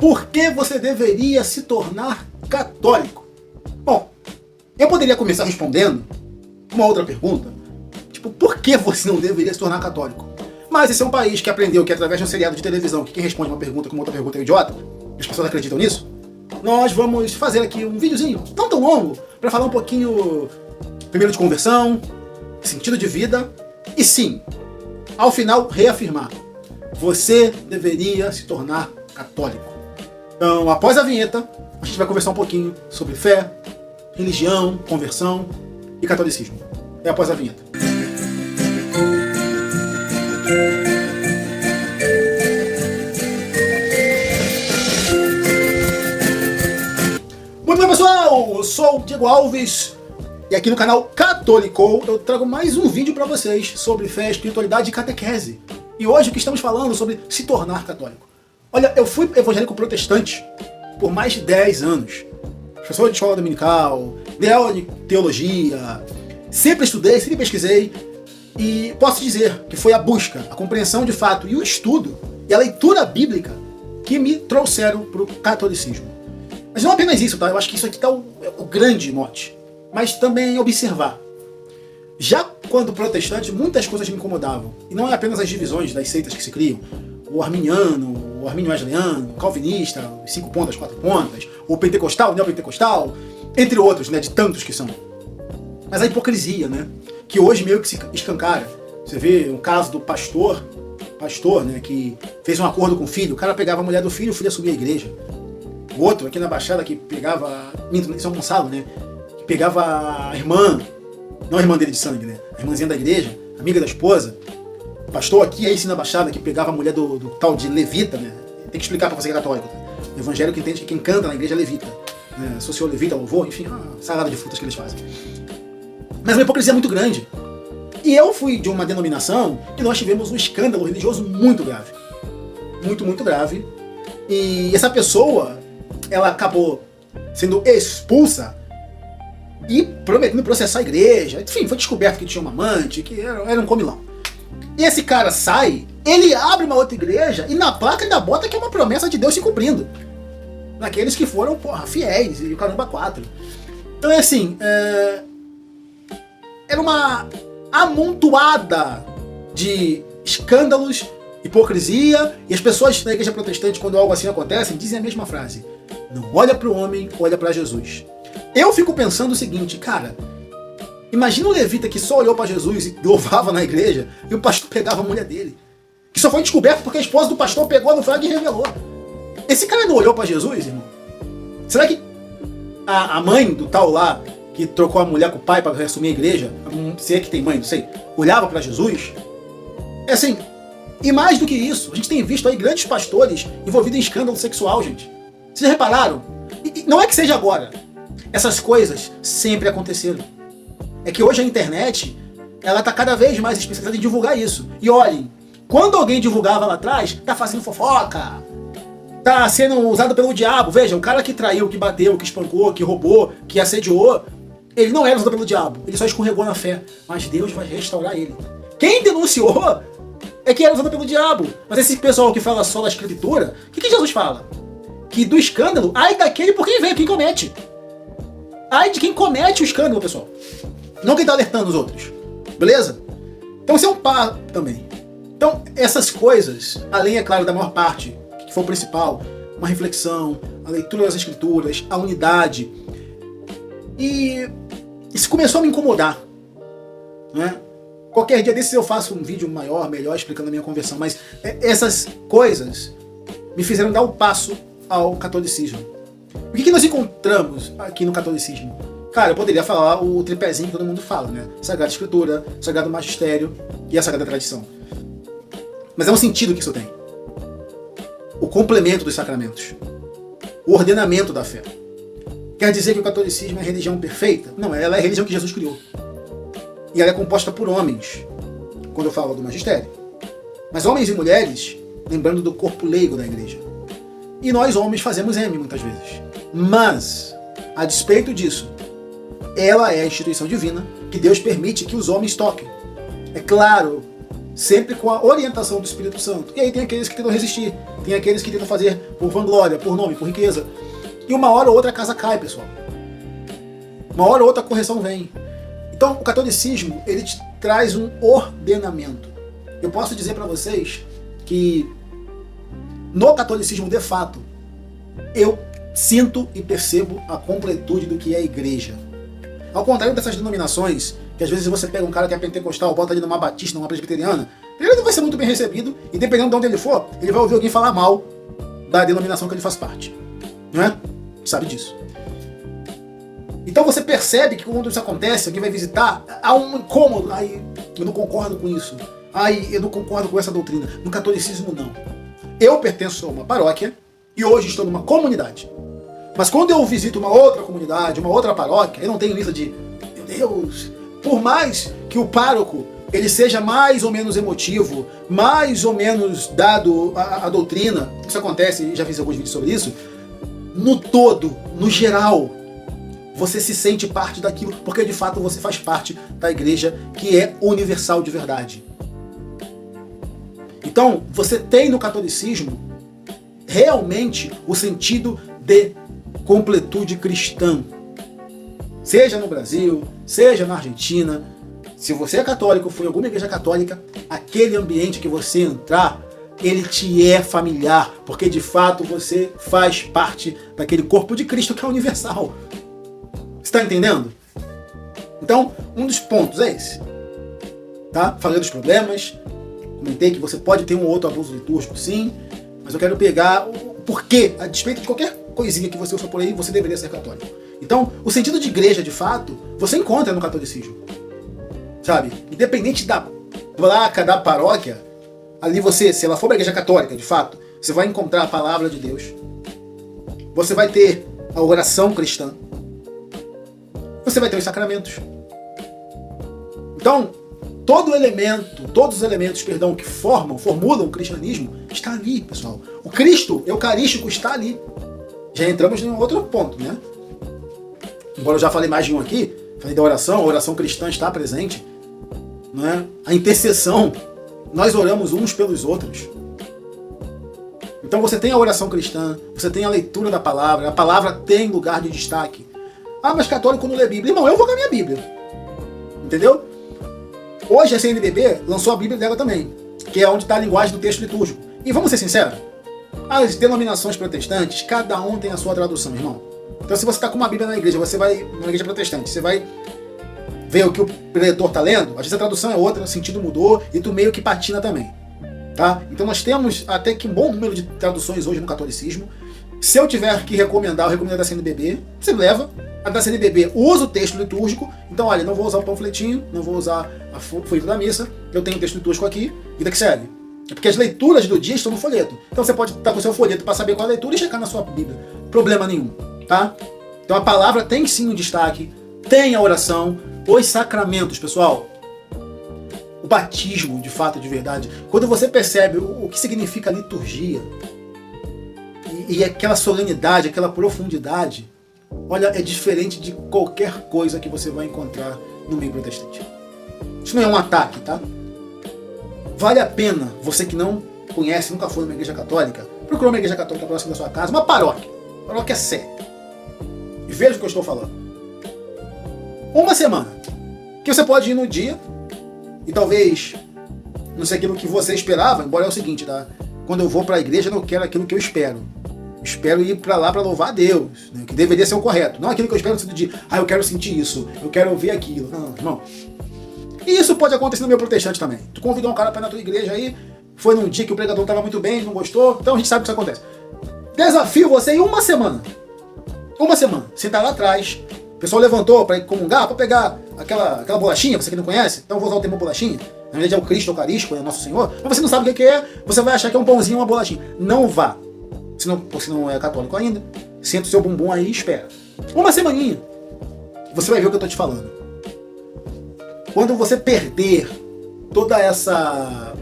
Por que você deveria se tornar católico? Bom, eu poderia começar respondendo uma outra pergunta. Tipo, por que você não deveria se tornar católico? Mas esse é um país que aprendeu que através de um seriado de televisão, que quem responde uma pergunta com outra pergunta é idiota, e as pessoas acreditam nisso, nós vamos fazer aqui um videozinho, não tão longo, para falar um pouquinho, primeiro de conversão, sentido de vida, e sim, ao final, reafirmar. Você deveria se tornar católico. Então, após a vinheta, a gente vai conversar um pouquinho sobre fé, religião, conversão e catolicismo. É após a vinheta. Muito bem, pessoal! Eu sou o Diego Alves e aqui no canal Católico eu trago mais um vídeo para vocês sobre fé, espiritualidade e catequese. E hoje o que estamos falando sobre se tornar católico. Olha, eu fui evangélico protestante por mais de 10 anos. Professor de escola dominical, dei aula de teologia, sempre estudei, sempre pesquisei. E posso dizer que foi a busca, a compreensão de fato e o estudo e a leitura bíblica que me trouxeram para o catolicismo. Mas não apenas isso, tá? Eu acho que isso aqui está o grande mote. Mas também observar. Já quando protestante, muitas coisas me incomodavam. E não é apenas as divisões das seitas que se criam. O arminiano, o armínio wesleyano, o calvinista, os 5 pontas, 4 pontas, o pentecostal, o neopentecostal, entre outros, né, de tantos que são. Mas a hipocrisia, né, que hoje meio que se escancara. Você vê o caso do pastor, né, que fez um acordo com o filho, o cara pegava a mulher do filho, o filho assumia a igreja. O outro, aqui na Baixada, que pegava, em São Gonçalo, né, que pegava a irmã, não a irmã dele de sangue, né, a irmãzinha da igreja, amiga da esposa. O pastor aqui, aí sim na Baixada, que pegava a mulher do tal de levita, né, tem que explicar pra você que é católico, tá? O evangélico entende que quem canta na igreja é levita, né, sociolevita, louvor, enfim, uma salada de frutas que eles fazem. Mas uma hipocrisia muito grande. E eu fui de uma denominação que nós tivemos um escândalo religioso muito grave. Muito grave. E essa pessoa, ela acabou sendo expulsa e prometendo processar a igreja. Enfim, foi descoberto que tinha uma amante, que era um comilão. E esse cara sai, ele abre uma outra igreja e na placa ainda bota que é uma promessa de Deus se cumprindo. Naqueles que foram, fiéis e o caramba 4. Então é assim, era uma amontoada de escândalos, hipocrisia, e as pessoas na igreja protestante, quando algo assim acontece, dizem a mesma frase: não olha para o homem, olha para Jesus. Eu fico pensando o seguinte, cara, imagina um levita que só olhou para Jesus e louvava na igreja, e o pastor pegava a mulher dele, que só foi descoberto porque a esposa do pastor pegou no flagra e revelou. Esse cara não olhou para Jesus, irmão? Será que a mãe do tal lá, que trocou a mulher com o pai para reassumir a igreja, se é que tem mãe, não sei, olhava para Jesus? É assim, e mais do que isso, a gente tem visto aí grandes pastores envolvidos em escândalo sexual, gente. Vocês repararam? E não é que seja agora. Essas coisas sempre aconteceram. É que hoje a internet, ela tá cada vez mais especializada em divulgar isso. E olhem, quando alguém divulgava lá atrás, tá fazendo fofoca, tá sendo usado pelo diabo. Veja, o cara que traiu, que bateu, que espancou, que roubou, que assediou, ele não era usado pelo diabo, ele só escorregou na fé. Mas Deus vai restaurar ele. Quem denunciou é que era usado pelo diabo. Mas esse pessoal que fala só da escritura, o que Jesus fala? Que do escândalo, ai daquele por quem veio, quem comete. Ai de quem comete o escândalo, pessoal. Não quem está alertando os outros. Beleza? Então isso é um par também. Então essas coisas, além, é claro, da maior parte, que foi o principal, uma reflexão, a leitura das escrituras, a unidade. E isso começou a me incomodar, né? Qualquer dia desses eu faço um vídeo maior, melhor, explicando a minha conversão, mas essas coisas me fizeram dar o passo ao catolicismo. O que nós encontramos aqui no catolicismo? Cara, eu poderia falar o tripézinho que todo mundo fala, né? Sagrada Escritura, Sagrado Magistério e a Sagrada Tradição. Mas é um sentido que isso tem. O complemento dos sacramentos. O ordenamento da fé. Quer dizer que o catolicismo é a religião perfeita? Não, ela é a religião que Jesus criou. E ela é composta por homens, quando eu falo do magistério. Mas homens e mulheres, lembrando do corpo leigo da igreja. E nós homens fazemos M muitas vezes. Mas, a despeito disso, ela é a instituição divina que Deus permite que os homens toquem. É claro, sempre com a orientação do Espírito Santo. E aí tem aqueles que tentam resistir, tem aqueles que tentam fazer por vanglória, por nome, por riqueza. E uma hora ou outra a casa cai, pessoal. Uma hora ou outra a correção vem. Então o catolicismo, ele te traz um ordenamento. Eu posso dizer para vocês que no catolicismo, de fato, eu sinto e percebo a completude do que é a igreja. Ao contrário dessas denominações, que às vezes você pega um cara que é pentecostal, bota ele numa batista, numa presbiteriana, ele não vai ser muito bem recebido, e dependendo de onde ele for, ele vai ouvir alguém falar mal da denominação que ele faz parte. Não é? Sabe disso. Então você percebe que quando isso acontece, alguém vai visitar, há um incômodo. Ai, eu não concordo com isso. Ai, eu não concordo com essa doutrina. No catolicismo, não. Eu pertenço a uma paróquia e hoje estou numa comunidade. Mas quando eu visito uma outra comunidade, uma outra paróquia, eu não tenho lista de, meu Deus, por mais que o pároco ele seja mais ou menos emotivo, mais ou menos dado à doutrina, isso acontece, já fiz alguns vídeos sobre isso, no todo, no geral, você se sente parte daquilo, porque de fato você faz parte da igreja que é universal de verdade. Então, você tem no catolicismo realmente o sentido de completude cristã. Seja no Brasil, seja na Argentina, se você é católico, for em alguma igreja católica, aquele ambiente que você entrar, ele te é familiar, porque de fato você faz parte daquele corpo de Cristo que é universal. Você está entendendo? Então, um dos pontos é esse. Tá? Falei dos problemas, comentei que você pode ter um outro abuso litúrgico, sim, mas eu quero pegar o porquê, a despeito de qualquer coisinha que você usa por aí, você deveria ser católico. Então, o sentido de igreja, de fato, você encontra no catolicismo. Sabe? Independente da placa da paróquia, ali você, se ela for uma igreja católica, de fato, você vai encontrar a palavra de Deus. Você vai ter a oração cristã. Você vai ter os sacramentos. Então, todos os elementos, que formulam o cristianismo, está ali, pessoal. O Cristo eucarístico está ali. Já entramos em um outro ponto, né? Embora eu já falei mais de um aqui, falei da oração, a oração cristã está presente, né? A intercessão, nós oramos uns pelos outros. Então você tem a oração cristã, você tem a leitura da palavra, a palavra tem lugar de destaque. Ah, mas católico não lê Bíblia. Irmão, eu vou com a minha Bíblia. Entendeu? Hoje a CNBB lançou a Bíblia dela também, que é onde está a linguagem do texto litúrgico. E vamos ser sinceros, as denominações protestantes, cada um tem a sua tradução, irmão. Então se você está com uma Bíblia na igreja, você vai numa igreja protestante, você vai ver o que o preletor está lendo, às vezes a tradução é outra, o sentido mudou, e tu meio que patina também. Tá? Então nós temos até que um bom número de traduções hoje no catolicismo. Se eu tiver que recomendar, eu recomendo a da CNBB, você leva. A da CNBB usa o texto litúrgico, então olha, não vou usar o panfletinho, não vou usar a folheto da missa, eu tenho o texto litúrgico aqui, vida que segue. É porque as leituras do dia estão no folheto. Então você pode estar com o seu folheto para saber qual é a leitura e checar na sua Bíblia. Problema nenhum, tá? Então a palavra tem sim um destaque, tem a oração, os sacramentos, pessoal. O batismo, de fato, de verdade. Quando você percebe o que significa liturgia, e aquela solenidade, aquela profundidade, olha, é diferente de qualquer coisa que você vai encontrar no meio protestante. Isso não é um ataque, tá? Vale a pena, você que não conhece, nunca foi numa igreja católica, procure uma igreja católica próxima da sua casa, uma paróquia. Paróquia é séria. E veja o que eu estou falando. Uma semana. Que você pode ir no dia, e talvez não sei aquilo que você esperava, embora é o seguinte, tá? Quando eu vou para a igreja, eu não quero aquilo que eu espero. Espero ir para lá para louvar a Deus, né? Que deveria ser o correto. Não aquilo que eu espero no sentido de, eu quero sentir isso, eu quero ouvir aquilo. Não, irmão. E isso pode acontecer no meio protestante também. Tu convidou um cara para ir na tua igreja aí, foi num dia que o pregador estava muito bem, não gostou, então a gente sabe que isso acontece. Desafio você em uma semana. Uma semana. Sentar lá atrás, o pessoal levantou para ir comungar, para pegar aquela bolachinha, você que não conhece, então eu vou usar o termo bolachinha. Na verdade é o Cristo Eucarístico, é Nosso Senhor, mas você não sabe o que é, você vai achar que é um pãozinho, uma bolachinha. Não vá. Se você não é católico ainda, senta o seu bumbum aí e espera. Uma semaninha. Você vai ver o que eu estou te falando. Quando você perder toda essa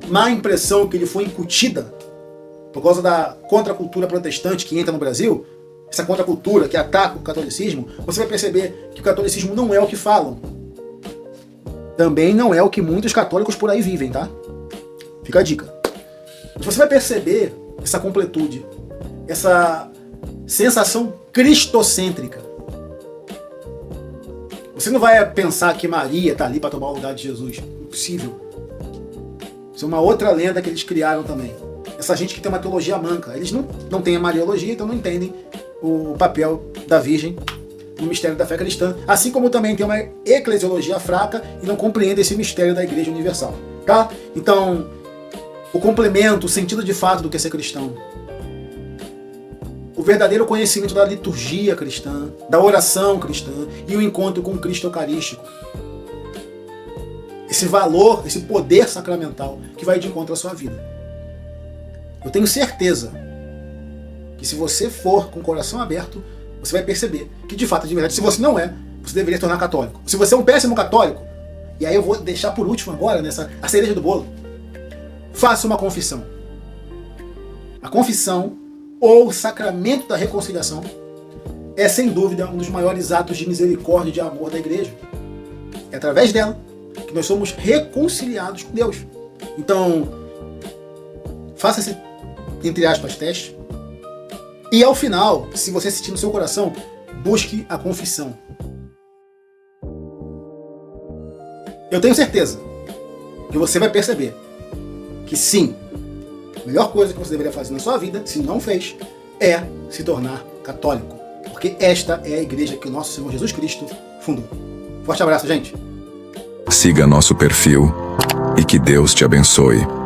má impressão que lhe foi incutida por causa da contracultura protestante que entra no Brasil, essa contracultura que ataca o catolicismo, você vai perceber que o catolicismo não é o que falam. Também não é o que muitos católicos por aí vivem, tá? Fica a dica. Você vai perceber essa completude. essa sensação cristocêntrica. Você não vai pensar que Maria está ali para tomar o lugar de Jesus. Impossível. Isso é uma outra lenda que eles criaram também. Essa gente que tem uma teologia manca. Eles não têm a Mariologia, então não entendem o papel da Virgem no mistério da fé cristã. Assim como também tem uma eclesiologia fraca e não compreende esse mistério da Igreja Universal. Tá? Então, o complemento, o sentido de fato do que é ser cristão. O verdadeiro conhecimento da liturgia cristã, da oração cristã e o encontro com o Cristo Eucarístico. Esse valor, esse poder sacramental que vai de encontro à sua vida. Eu tenho certeza que se você for com o coração aberto, você vai perceber que de fato, de verdade, se você não é, você deveria se tornar católico. Se você é um péssimo católico, e aí eu vou deixar por último agora, a cereja do bolo, faça uma confissão. A confissão, ou o sacramento da reconciliação, é sem dúvida um dos maiores atos de misericórdia e de amor da Igreja. É através dela que nós somos reconciliados com Deus. Então, faça esse, entre aspas, teste. E ao final, se você sentir no seu coração, busque a confissão. Eu tenho certeza que você vai perceber que sim, a melhor coisa que você deveria fazer na sua vida, se não fez, é se tornar católico. Porque esta é a igreja que o nosso Senhor Jesus Cristo fundou. Forte abraço, gente! Siga nosso perfil e que Deus te abençoe.